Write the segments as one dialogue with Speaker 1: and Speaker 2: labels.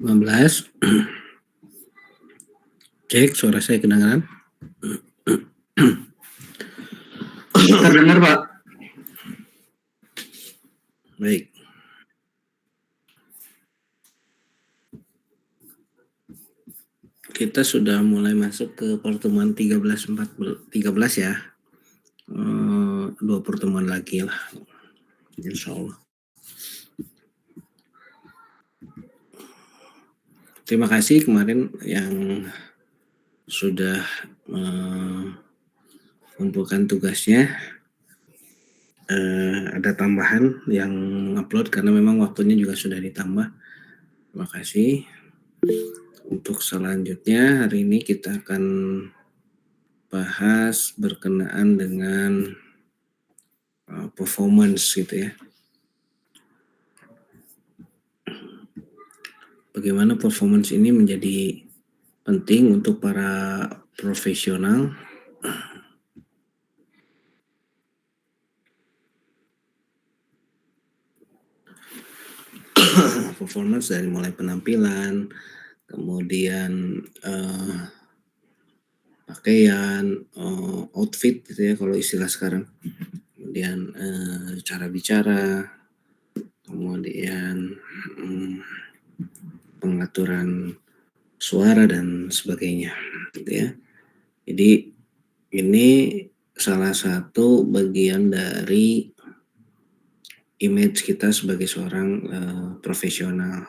Speaker 1: 15. Cek, suara saya kedengaran?
Speaker 2: Terdengar, Pak.
Speaker 1: Baik. Kita sudah mulai masuk ke pertemuan 13 ya. 2 pertemuan lagi lah, insya Allah. Terima kasih kemarin yang sudah mengumpulkan tugasnya. Ada tambahan yang upload karena memang waktunya juga sudah ditambah. Terima kasih. Untuk selanjutnya hari ini kita akan bahas berkenaan dengan performance gitu ya. Bagaimana performance ini menjadi penting untuk para profesional performance dari mulai penampilan, kemudian pakaian, outfit gitu ya kalau istilah sekarang, kemudian cara bicara, kemudian pengaturan suara dan sebagainya gitu ya. Jadi ini salah satu bagian dari image kita sebagai seorang profesional.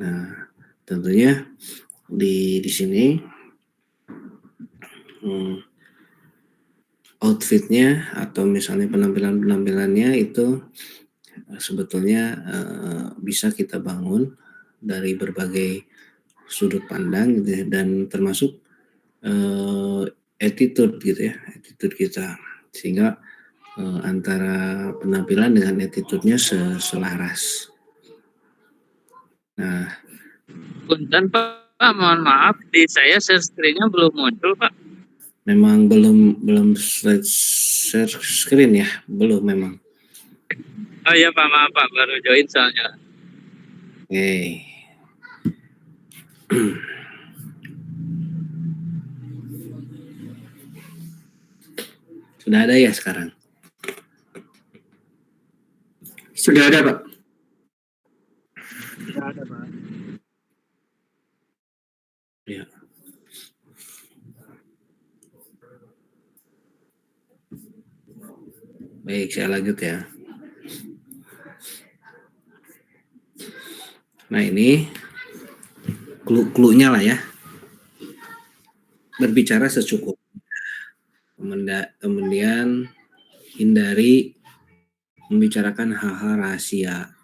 Speaker 1: Nah, tentunya di sini outfitnya atau misalnya penampilannya itu sebetulnya bisa kita bangun dari berbagai sudut pandang gitu ya, dan termasuk attitude gitu ya, attitude kita, sehingga antara penampilan dengan attitude-nya selaras. Nah,
Speaker 3: Punten Pak, mohon maaf, di saya share screen-nya belum muncul Pak.
Speaker 1: Memang belum share screen ya, belum memang.
Speaker 3: Oh iya Pak, maaf Pak, baru join soalnya.
Speaker 1: Oke. Sudah ada ya sekarang?
Speaker 2: Sudah ada, Pak.
Speaker 3: Sudah ada Pak.
Speaker 1: Ya. Baik, saya lanjut ya. Nah ini clue-nya lah ya. Berbicara secukupnya. Kemudian hindari membicarakan hal-hal rahasia.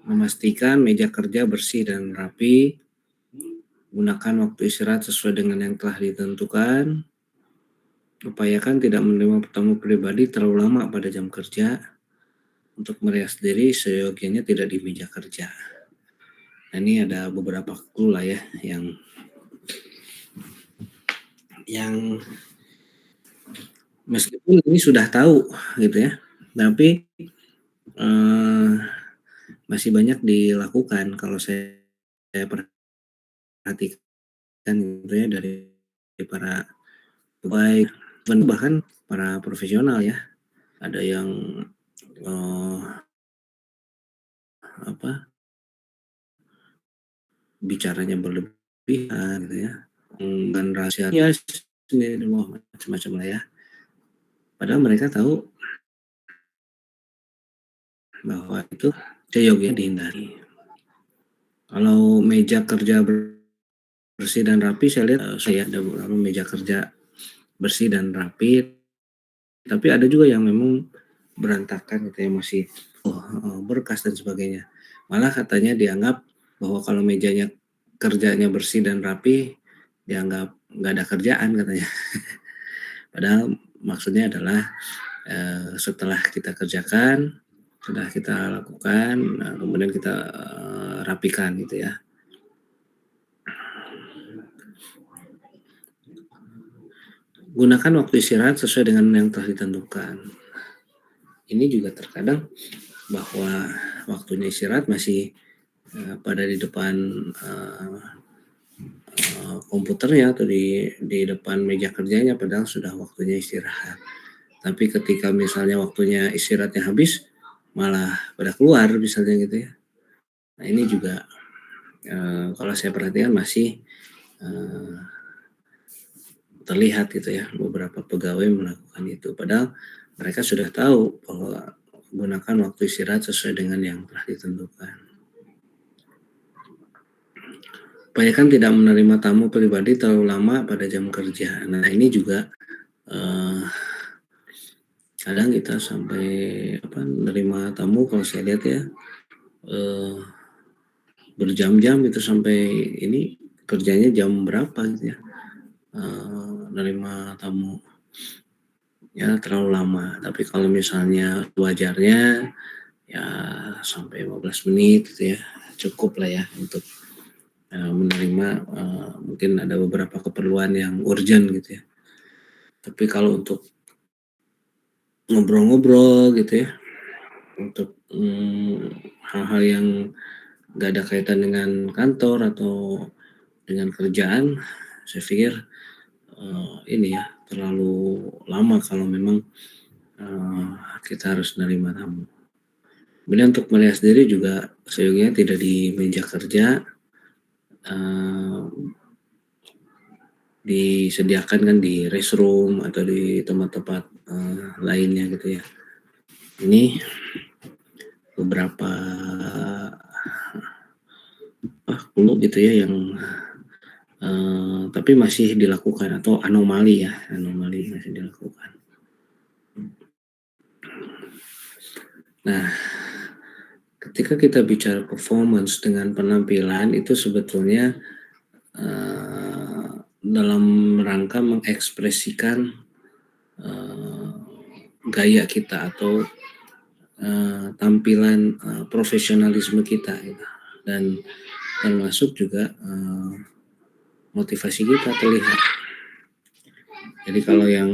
Speaker 1: Memastikan meja kerja bersih dan rapi. Gunakan waktu istirahat sesuai dengan yang telah ditentukan. Upayakan tidak menerima tamu pribadi terlalu lama pada jam kerja. Untuk merias diri seyogianya tidak di meja kerja. Nah, ini ada beberapa clue lah ya yang meskipun ini sudah tahu gitu ya, tapi masih banyak dilakukan kalau saya perhatikan gitu ya dari para pegawai, bahkan para profesional ya. Ada yang bicaranya berlebihan gitu ya, dan rahasianya sendiri macam-macam lah ya. Padahal mereka tahu bahwa itu seyogianya dihindari. Kalau meja kerja bersih dan rapi, saya lihat saya ada beberapa meja kerja bersih dan rapi, tapi ada juga yang memang berantakan gitu ya, masih berkas dan sebagainya. Malah katanya dianggap bahwa kalau mejanya kerjanya bersih dan rapi, dianggap nggak ada kerjaan katanya. Padahal maksudnya adalah setelah kita kerjakan, sudah kita lakukan, kemudian kita rapikan gitu ya. Gunakan waktu istirahat sesuai dengan yang telah ditentukan. Ini juga terkadang bahwa waktunya istirahat masih pada di depan komputernya atau di depan meja kerjanya, padahal sudah waktunya istirahat. Tapi ketika misalnya waktunya istirahatnya habis, malah pada keluar misalnya gitu ya. Nah ini juga kalau saya perhatikan masih terlihat gitu ya, beberapa pegawai melakukan itu. Padahal mereka sudah tahu bahwa gunakan waktu istirahat sesuai dengan yang telah ditentukan. Upayakan tidak menerima tamu pribadi terlalu lama pada jam kerja. Nah ini juga kadang kita sampai menerima tamu, kalau saya lihat ya berjam-jam itu, sampai ini kerjanya jam berapa gitu ya, menerima tamu ya terlalu lama. Tapi kalau misalnya wajarnya ya sampai 15 menit gitu ya, cukup lah ya untuk menerima, mungkin ada beberapa keperluan yang urgent gitu ya. Tapi kalau untuk ngobrol-ngobrol gitu ya, untuk hal-hal yang nggak ada kaitan dengan kantor atau dengan kerjaan, saya pikir ini ya terlalu lama kalau memang kita harus menerima tamu. Kemudian untuk melihat sendiri juga seyogianya tidak di meja kerja, disediakan kan di restroom atau di tempat-tempat lainnya gitu ya. Ini beberapa dulu gitu ya yang tapi masih dilakukan, atau anomali masih dilakukan. Nah, ketika kita bicara performance dengan penampilan itu sebetulnya dalam rangka mengekspresikan gaya kita atau tampilan profesionalisme kita gitu. Dan termasuk juga motivasi kita terlihat. Jadi kalau yang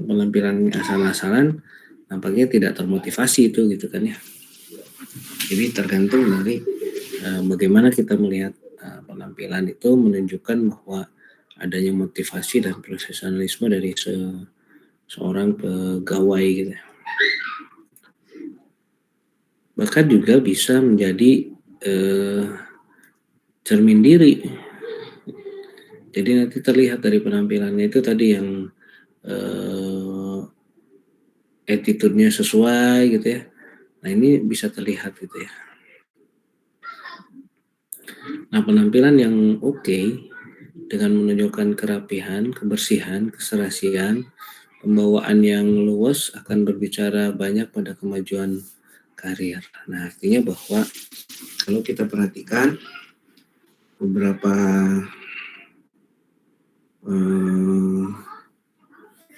Speaker 1: penampilan asal-asalan nampaknya tidak termotivasi itu gitu kan ya. Jadi tergantung dari bagaimana kita melihat penampilan itu menunjukkan bahwa adanya motivasi dan profesionalisme dari seorang pegawai gitu. Bahkan juga bisa menjadi cermin diri. Jadi nanti terlihat dari penampilannya itu tadi yang attitude-nya sesuai gitu ya. Nah ini bisa terlihat gitu ya. Nah penampilan yang oke dengan menunjukkan kerapihan, kebersihan, keserasian, pembawaan yang luas akan berbicara banyak pada kemajuan karir. Nah artinya bahwa kalau kita perhatikan beberapa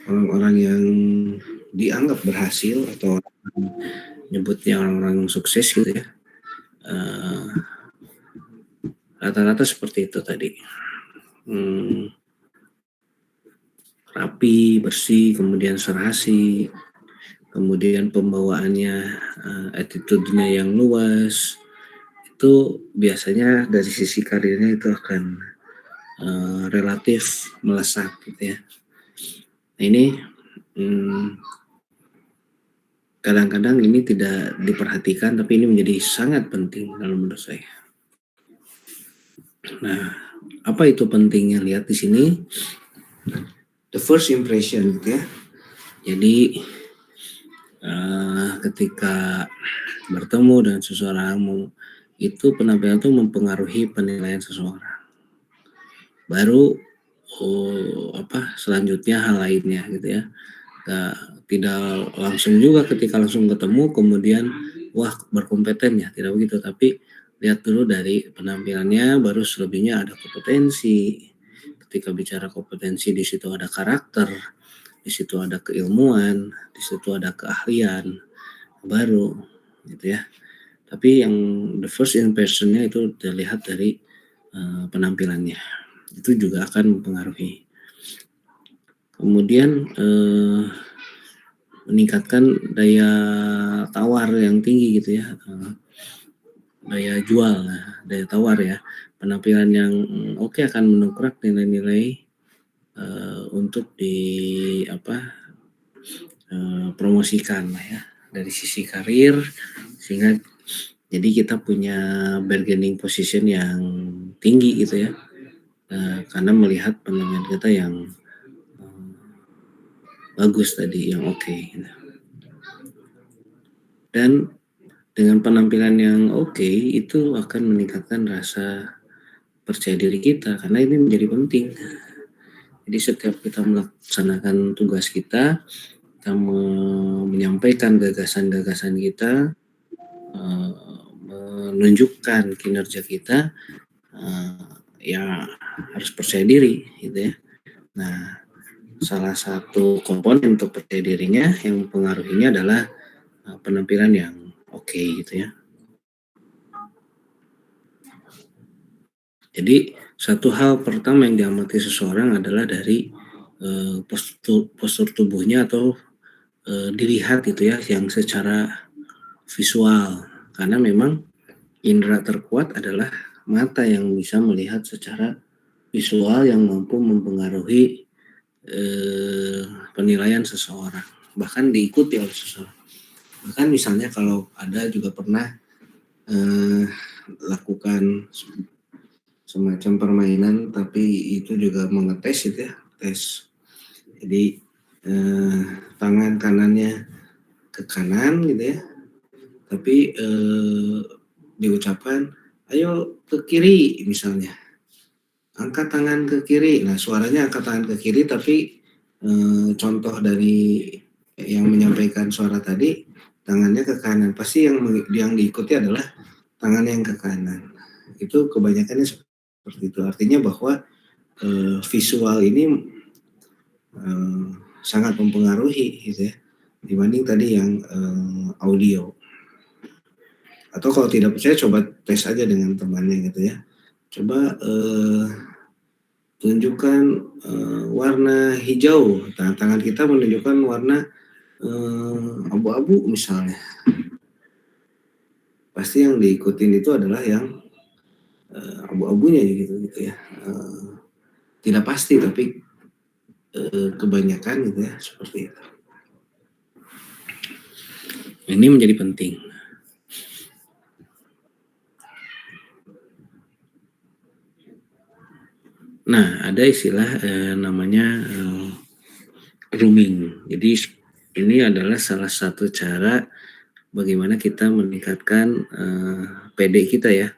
Speaker 1: orang-orang yang dianggap berhasil atau nyebutnya orang-orang sukses gitu ya, rata-rata seperti itu tadi, rapi, bersih, kemudian serasi, kemudian pembawaannya, attitude-nya yang luas, itu biasanya dari sisi karirnya itu akan relatif melesat gitu ya. Nah ini kadang-kadang ini tidak diperhatikan, tapi ini menjadi sangat penting dalam menurut saya. Nah, apa itu pentingnya? Lihat di sini, the first impression gitu ya. Jadi ketika bertemu dengan seseorang, itu penampilan itu mempengaruhi penilaian seseorang. Baru selanjutnya hal lainnya gitu ya. Tidak langsung juga ketika langsung ketemu kemudian wah berkompeten ya, tidak begitu, tapi lihat dulu dari penampilannya, baru selebihnya ada kompetensi. Ketika bicara kompetensi, di situ ada karakter, di situ ada keilmuan, di situ ada keahlian baru gitu ya. Tapi yang the first impression-nya itu dilihat dari penampilannya, itu juga akan mempengaruhi. Kemudian meningkatkan daya tawar yang tinggi gitu ya. daya jual, daya tawar ya. Penampilan yang oke akan mendongkrak nilai-nilai untuk promosikan lah ya dari sisi karir, sehingga jadi kita punya bargaining position yang tinggi gitu ya, karena melihat penampilan kita yang bagus tadi, yang oke gitu. Dan dengan penampilan yang oke itu akan meningkatkan rasa percaya diri kita, karena ini menjadi penting. Jadi setiap kita melaksanakan tugas kita menyampaikan gagasan-gagasan kita, menunjukkan kinerja kita, ya harus percaya diri gitu ya. Nah, salah satu komponen untuk percaya dirinya yang mempengaruhinya adalah penampilan yang oke gitu ya. Jadi satu hal pertama yang diamati seseorang adalah dari postur tubuhnya atau dilihat gitu ya, yang secara visual, karena memang indera terkuat adalah mata yang bisa melihat secara visual yang mampu mempengaruhi penilaian seseorang, bahkan diikuti oleh seseorang. Bahkan misalnya kalau ada juga pernah lakukan semacam permainan, tapi itu juga mengetes itu ya, tes. Jadi tangan kanannya ke kanan gitu ya, tapi diucapkan ayo ke kiri misalnya, angkat tangan ke kiri. Nah suaranya angkat tangan ke kiri, tapi contoh dari yang menyampaikan suara tadi tangannya ke kanan, pasti yang diikuti adalah tangan yang ke kanan. Itu kebanyakannya seperti itu. Artinya bahwa visual ini sangat mempengaruhi gitu ya, dibanding tadi yang audio. Atau kalau tidak percaya coba tes aja dengan temannya gitu ya. Coba tunjukkan warna hijau. Tangan kita menunjukkan warna abu-abu misalnya. Pasti yang diikutin itu adalah yang abu-abunya gitu ya. Tidak pasti, tapi kebanyakan gitu ya, seperti itu. Ini menjadi penting. Nah, ada istilah namanya grooming. Jadi ini adalah salah satu cara bagaimana kita meningkatkan PD kita ya.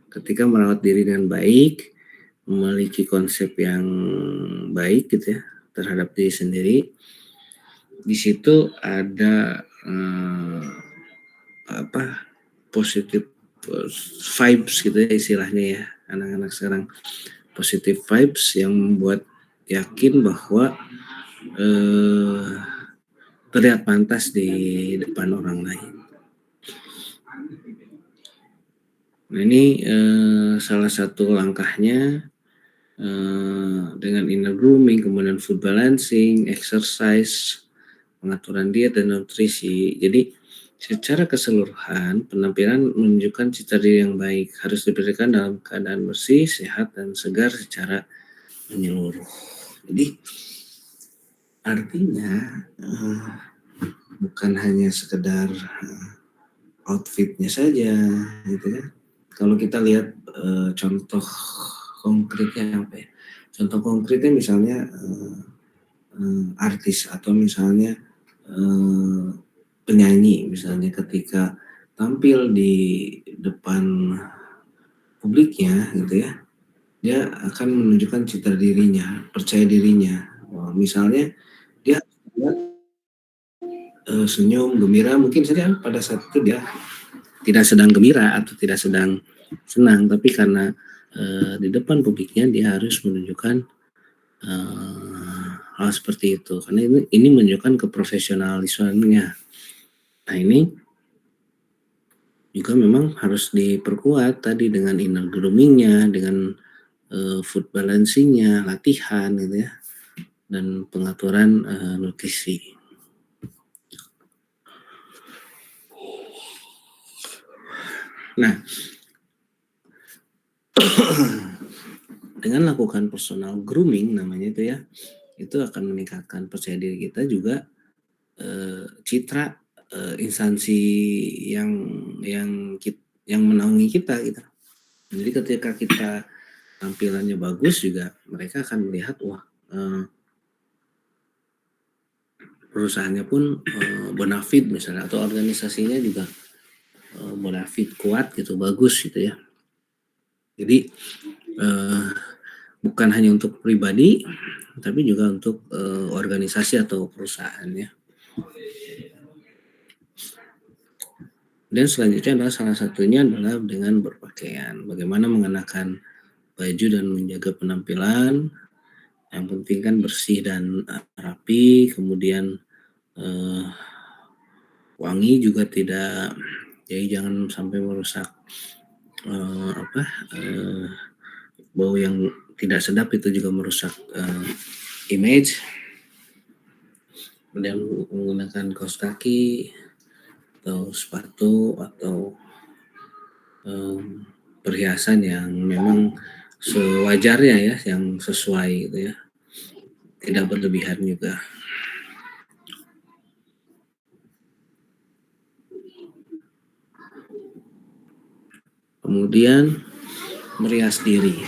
Speaker 1: Ketika merawat diri dengan baik, memiliki konsep yang baik gitu ya terhadap diri sendiri. Di situ ada positive vibes gitu ya istilahnya ya, anak-anak sekarang. Positive vibes yang membuat yakin bahwa terlihat pantas di depan orang lain. Nah ini salah satu langkahnya dengan inner grooming, kemudian food balancing, exercise, pengaturan diet dan nutrisi. Jadi secara keseluruhan penampilan menunjukkan citra diri yang baik, harus diberikan dalam keadaan bersih, sehat dan segar secara menyeluruh. Jadi artinya bukan hanya sekedar outfitnya saja gitu ya. Kalau kita lihat contoh konkretnya apa ya? Contoh konkretnya misalnya artis atau misalnya penyanyi misalnya, ketika tampil di depan publiknya gitu ya, dia akan menunjukkan citra dirinya, percaya dirinya. Misalnya dia senyum, gembira, mungkin saja pada saat itu dia tidak sedang gembira atau tidak sedang senang, tapi karena di depan publiknya dia harus menunjukkan hal seperti itu, karena ini menunjukkan keprofesionalismenya. Nah ini juga memang harus diperkuat tadi dengan inner groomingnya, dengan food balancingnya, latihan gitu ya, dan pengaturan nutrisi. Nah, dengan lakukan personal grooming namanya itu ya, itu akan meningkatkan percaya diri kita juga, citra, instansi yang yang yang menaungi kita gitu. Jadi ketika kita tampilannya bagus juga mereka akan melihat, wah, perusahaannya pun, bonafit misalnya atau organisasinya juga, bonafit, kuat gitu, bagus gitu ya. Jadi, bukan hanya untuk pribadi, tapi juga untuk, organisasi atau perusahaan ya. Dan selanjutnya adalah salah satunya adalah dengan berpakaian. Bagaimana mengenakan baju dan menjaga penampilan, yang penting kan bersih dan, rapi, kemudian, eee, wangi juga tidak, jadi jangan sampai merusak, apa, bau yang tidak sedap itu juga merusak, image. Kemudian menggunakan kaos kaki atau sepatu atau, perhiasan yang memang sewajarnya ya, yang sesuai gitu ya, tidak berlebihan juga. Kemudian merias diri.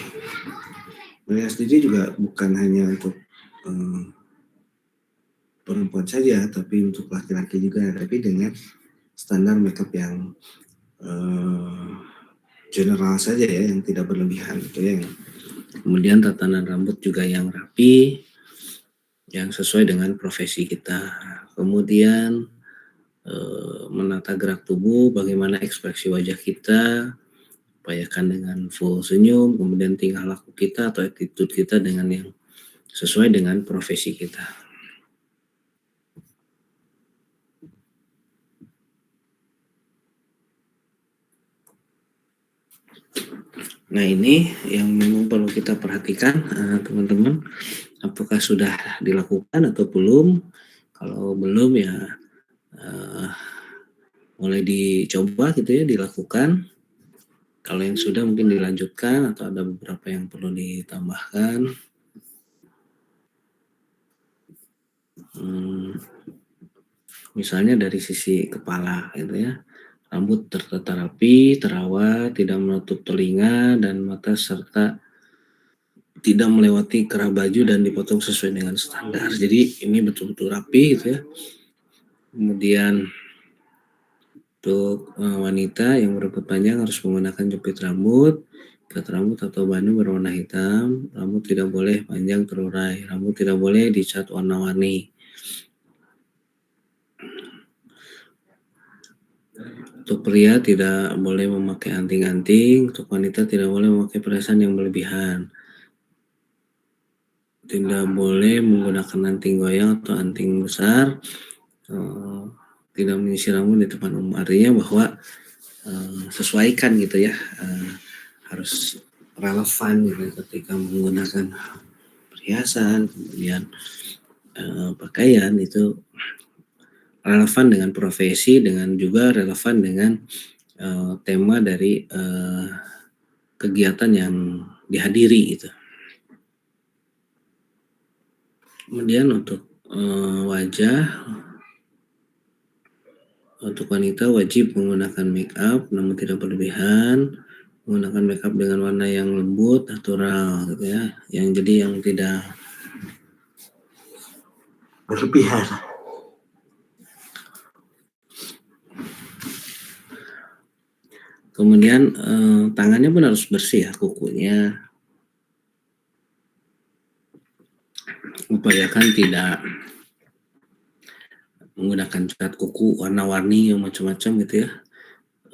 Speaker 1: Merias diri juga bukan hanya untuk, perempuan saja, tapi untuk laki-laki juga, tapi dengan standar makeup yang, general saja ya, yang tidak berlebihan gitu ya. Kemudian tatanan rambut juga yang rapi, yang sesuai dengan profesi kita. Kemudian, menata gerak tubuh, bagaimana ekspresi wajah kita, upayakan dengan full senyum, kemudian tingkah laku kita atau attitude kita dengan yang sesuai dengan profesi kita. Nah, ini yang memang perlu kita perhatikan, teman-teman, apakah sudah dilakukan atau belum. Kalau belum ya, mulai dicoba gitu ya, dilakukan. Kalau yang sudah mungkin dilanjutkan atau ada beberapa yang perlu ditambahkan. Misalnya dari sisi kepala gitu ya, rambut tertata rapi, terawat, tidak menutup telinga dan mata serta tidak melewati kerah baju dan dipotong sesuai dengan standar. Jadi ini betul-betul rapi gitu ya. Kemudian untuk, wanita yang berambut panjang harus menggunakan jepit rambut, ikat rambut atau bandung berwarna hitam, rambut tidak boleh panjang terurai, rambut tidak boleh dicat warna-warni. Untuk pria tidak boleh memakai anting-anting, untuk wanita tidak boleh memakai perhiasan yang berlebihan. Tidak boleh menggunakan anting goyang atau anting besar, tidak menyisir rambut di tempat umum. Artinya bahwa, sesuaikan gitu ya, harus relevan gitu ketika menggunakan perhiasan, kemudian, pakaian itu relevan dengan profesi, dengan juga relevan dengan, tema dari, kegiatan yang dihadiri gitu. Kemudian untuk, wajah, untuk wanita wajib menggunakan make up namun tidak berlebihan, menggunakan make up dengan warna yang lembut, natural gitu ya, yang jadi yang tidak berlebihan. Kemudian, tangannya pun harus bersih ya, kukunya. Upayakan tidak menggunakan cat kuku warna-warni yang macam-macam gitu ya.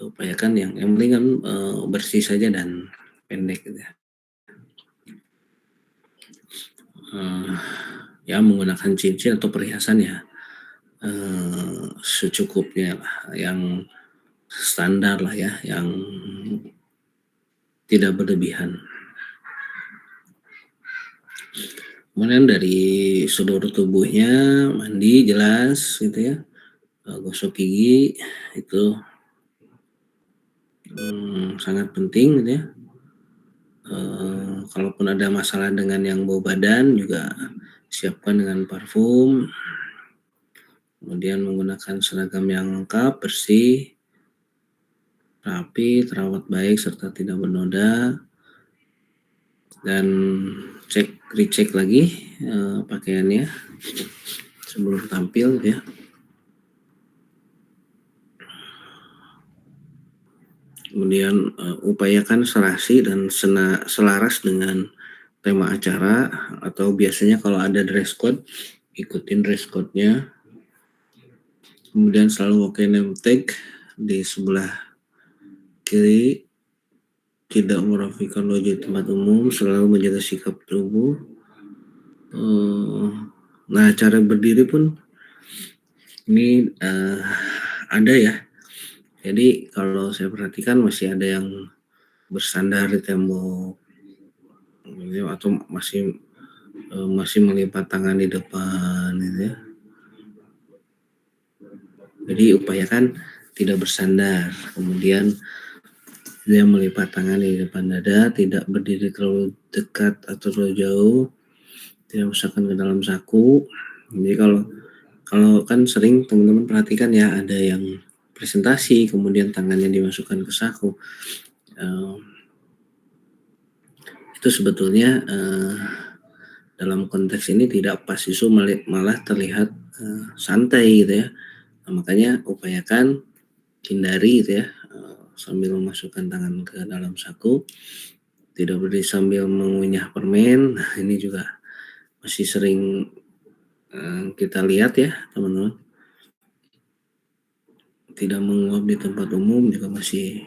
Speaker 1: Upayakan yang penting kan, bersih saja dan pendek gitu ya. Ya menggunakan cincin atau perhiasan ya, secukupnya lah, yang standar lah ya, yang tidak berlebihan. Kemudian dari seluruh tubuhnya mandi jelas gitu ya, gosok gigi itu sangat penting gitu ya. Kalaupun ada masalah dengan yang bau badan juga siapkan dengan parfum. Kemudian menggunakan seragam yang lengkap, bersih, rapi, terawat baik serta tidak bernoda, dan recheck lagi pakaiannya sebelum tampil gitu ya. Kemudian upayakan serasi dan selaras dengan tema acara, atau biasanya kalau ada dress code, ikutin dress code-nya. Kemudian selalu pakai name tag di sebelah kiri, tidak merafikan wajah di tempat umum, selalu menjaga sikap tubuh. Nah, cara berdiri pun ini ada ya. Jadi kalau saya perhatikan masih ada yang bersandar di tembok atau masih melipat tangan di depan gitu ya. Jadi upayakan tidak bersandar, kemudian dia melipat tangan di depan dada, tidak berdiri terlalu dekat atau terlalu jauh, tidak masukkan ke dalam saku. Jadi kalau kan sering teman-teman perhatikan ya, ada yang presentasi kemudian tangannya dimasukkan ke saku. Itu sebetulnya dalam konteks ini tidak pas, justru malah terlihat santai gitu ya. Nah, makanya upayakan hindari gitu ya, sambil memasukkan tangan ke dalam saku, tidak berdiri sambil mengunyah permen. Nah, ini juga masih sering kita lihat ya teman-teman. Tidak menguap di tempat umum juga masih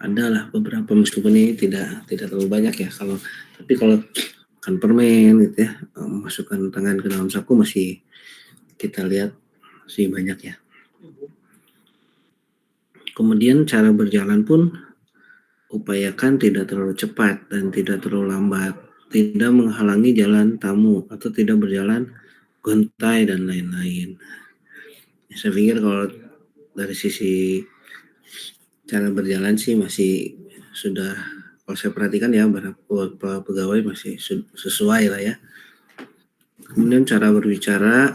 Speaker 1: ada lah beberapa, meskipun ini tidak terlalu banyak ya. Tapi kalau makan permen gitu ya, masukkan tangan ke dalam saku masih kita lihat masih banyak ya. Kemudian cara berjalan pun upayakan tidak terlalu cepat dan tidak terlalu lambat, tidak menghalangi jalan tamu atau tidak berjalan gontai dan lain-lain. Saya pikir kalau dari sisi cara berjalan sih masih sudah, kalau saya perhatikan ya, beberapa pegawai masih sesuai lah ya. Kemudian cara berbicara,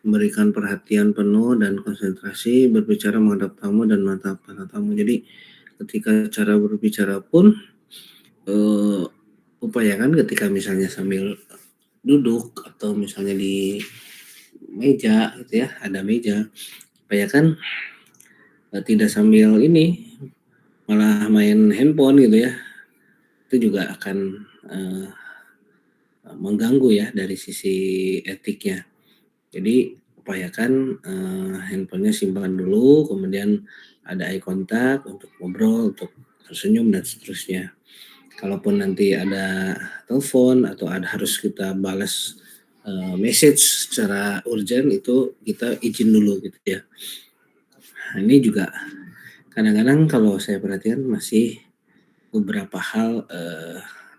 Speaker 1: memberikan perhatian penuh dan konsentrasi, berbicara menghadap tamu dan menatap tamu. Jadi ketika cara berbicara pun upayakan ketika misalnya sambil duduk atau misalnya di meja gitu ya, ada meja, upayakan tidak sambil ini malah main handphone gitu ya. Itu juga akan mengganggu ya dari sisi etiknya. Jadi upayakan handphonenya simpan dulu, kemudian ada eye contact untuk ngobrol, untuk tersenyum dan seterusnya. Kalaupun nanti ada telepon atau harus kita balas message secara urgent, itu kita izin dulu gitu ya. Nah, ini juga kadang-kadang kalau saya perhatikan masih beberapa hal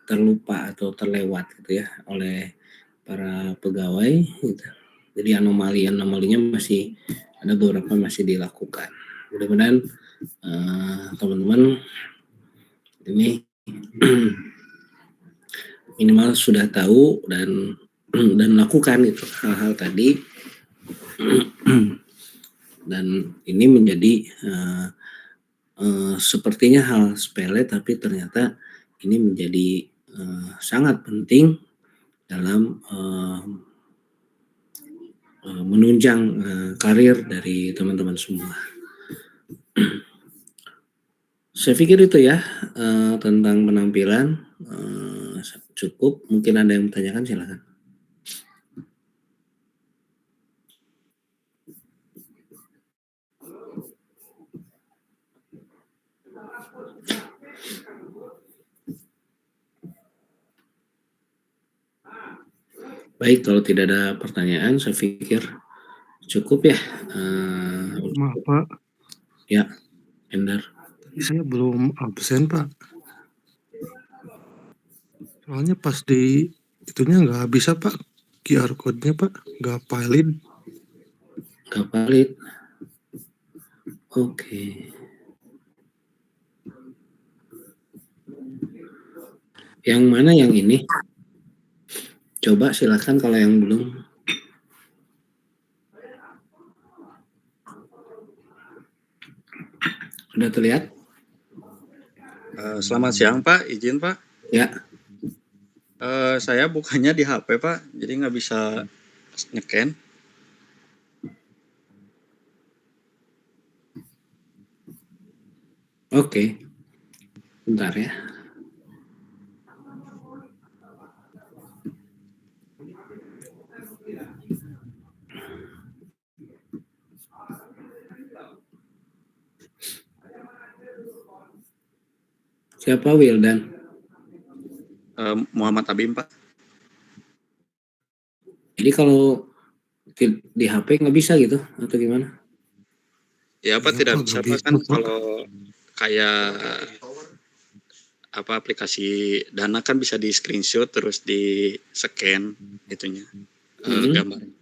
Speaker 1: terlupa atau terlewat gitu ya oleh para pegawai gitu. Jadi anomalinya masih ada beberapa masih dilakukan. Mudah-mudahan teman-teman ini minimal sudah tahu dan lakukan itu hal-hal tadi. Dan ini menjadi sepertinya hal sepele, tapi ternyata ini menjadi sangat penting dalam menunjang karir dari teman-teman semua. Saya pikir itu ya tentang penampilan cukup. Mungkin ada yang bertanyakan, silakan. Baik, kalau tidak ada pertanyaan, saya pikir cukup ya.
Speaker 4: Maaf Pak.
Speaker 1: Ya, Endar.
Speaker 4: Tadi saya belum absen Pak. Soalnya pas di itunya nggak bisa Pak. QR code-nya Pak nggak valid.
Speaker 1: Nggak valid. Oke. Yang mana yang ini? Coba silakan kalau yang belum. Sudah terlihat?
Speaker 5: Selamat siang Pak, izin Pak.
Speaker 1: Ya.
Speaker 5: Saya bukannya di HP Pak, jadi nggak bisa nge-scan.
Speaker 1: Oke. Bentar ya. Siapa Wildan?
Speaker 5: Muhammad Abim Pak.
Speaker 1: Jadi kalau di HP nggak bisa gitu atau gimana?
Speaker 5: Ya Pak,
Speaker 4: Iya,
Speaker 5: tidak
Speaker 4: Pak,
Speaker 5: bisa
Speaker 4: nggak
Speaker 5: Pak, kan
Speaker 4: bisa, Pak.
Speaker 5: kalau kayak aplikasi Dana kan bisa di screenshot terus di scan itunya gambarnya.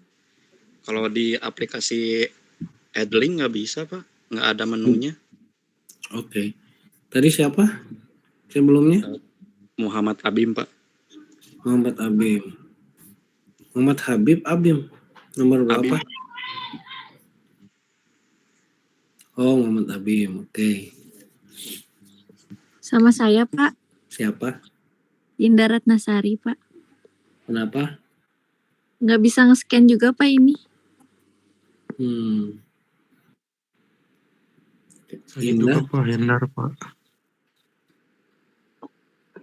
Speaker 5: Kalau di aplikasi Adlink nggak bisa Pak, nggak ada menunya.
Speaker 1: Oke. Tadi siapa sebelumnya?
Speaker 5: Muhammad Abim Pak.
Speaker 1: Muhammad Abim. Muhammad Habib Abim. Nomor berapa?
Speaker 5: Abim.
Speaker 1: Oh, Muhammad Abim. Oke.
Speaker 6: Sama saya, Pak.
Speaker 1: Siapa?
Speaker 6: Dinda Ratnasari, Pak.
Speaker 1: Kenapa?
Speaker 6: Nggak bisa nge-scan juga, Pak, ini.
Speaker 4: Saya juga Pak, Hendar Pak.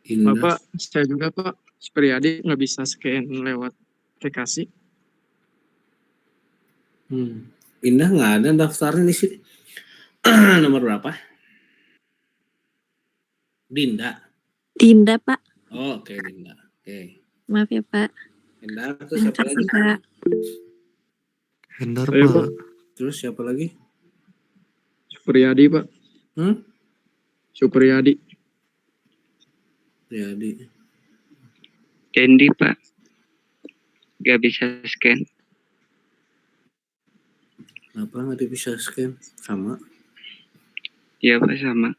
Speaker 1: Indah.
Speaker 2: Bapak, saya juga Pak. Supriyadi nggak bisa scan lewat aplikasi.
Speaker 1: Indah nggak ada daftarnya di sini. Nomor berapa? Dinda.
Speaker 6: Dinda, Pak.
Speaker 1: Oh, oke, Dinda. Oke.
Speaker 6: Maaf ya, Pak.
Speaker 1: Dinda, terus siapa lagi?
Speaker 6: Makasih, Pak.
Speaker 4: Hendar
Speaker 2: Saya,
Speaker 4: Pak.
Speaker 2: Pak.
Speaker 1: Terus siapa lagi?
Speaker 2: Supriyadi Pak. Supriyadi.
Speaker 1: Jadi.
Speaker 3: Dendi Pak, nggak bisa scan.
Speaker 1: Kenapa nggak bisa scan? Sama.
Speaker 3: Iya Pak, sama.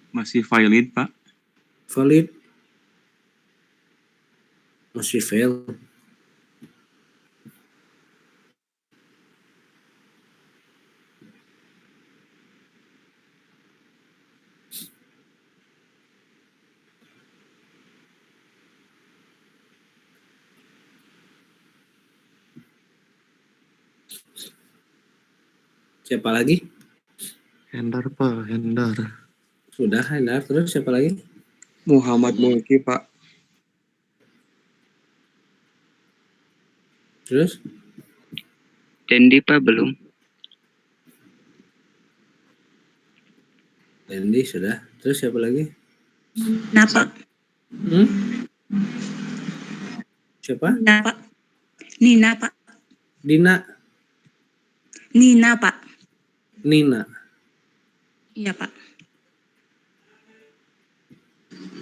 Speaker 7: Masih valid, Pak.
Speaker 1: Valid. Masih fail. Siapa lagi?
Speaker 4: Hendar Pak, Hendar.
Speaker 1: Sudah, Hendar. Terus siapa lagi?
Speaker 5: Muhammad Mulki Pak.
Speaker 1: Terus?
Speaker 3: Dendi Pak, belum.
Speaker 1: Dendi sudah. Terus siapa lagi?
Speaker 8: Napa?
Speaker 1: Siapa?
Speaker 8: Napa? Nina, Pak.
Speaker 1: Dina.
Speaker 8: Nina, Pak.
Speaker 1: Nina.
Speaker 8: Iya, Pak.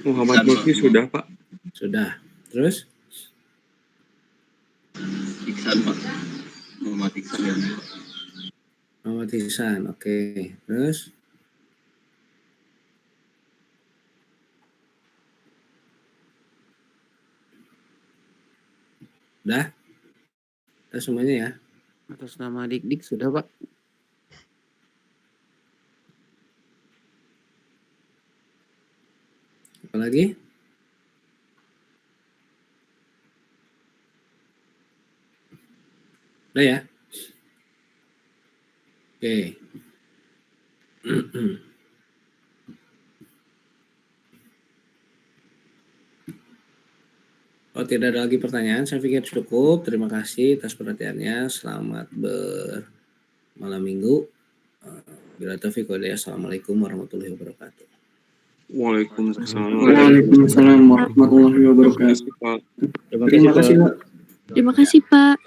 Speaker 5: Muhammad Mulki sudah Pak.
Speaker 1: Sudah. Terus?
Speaker 7: Iksan, Pak. Muhammad Iksan ya.
Speaker 1: Muhammad Ihsan. Oke. Terus? Udah? Udah semuanya ya? Atas nama Dik-Dik sudah, Pak? Apa lagi? Udah ya? Oke. Kalau tidak ada lagi pertanyaan, saya pikir cukup. Terima kasih atas perhatiannya. Selamat bermalam minggu. Bila taufiq wal hidayah. Assalamualaikum warahmatullahi wabarakatuh.
Speaker 7: Waalaikumsalam.
Speaker 2: Waalaikumsalam warahmatullahi wabarakatuh. Terima kasih Pak.
Speaker 6: Terima kasih, Pak.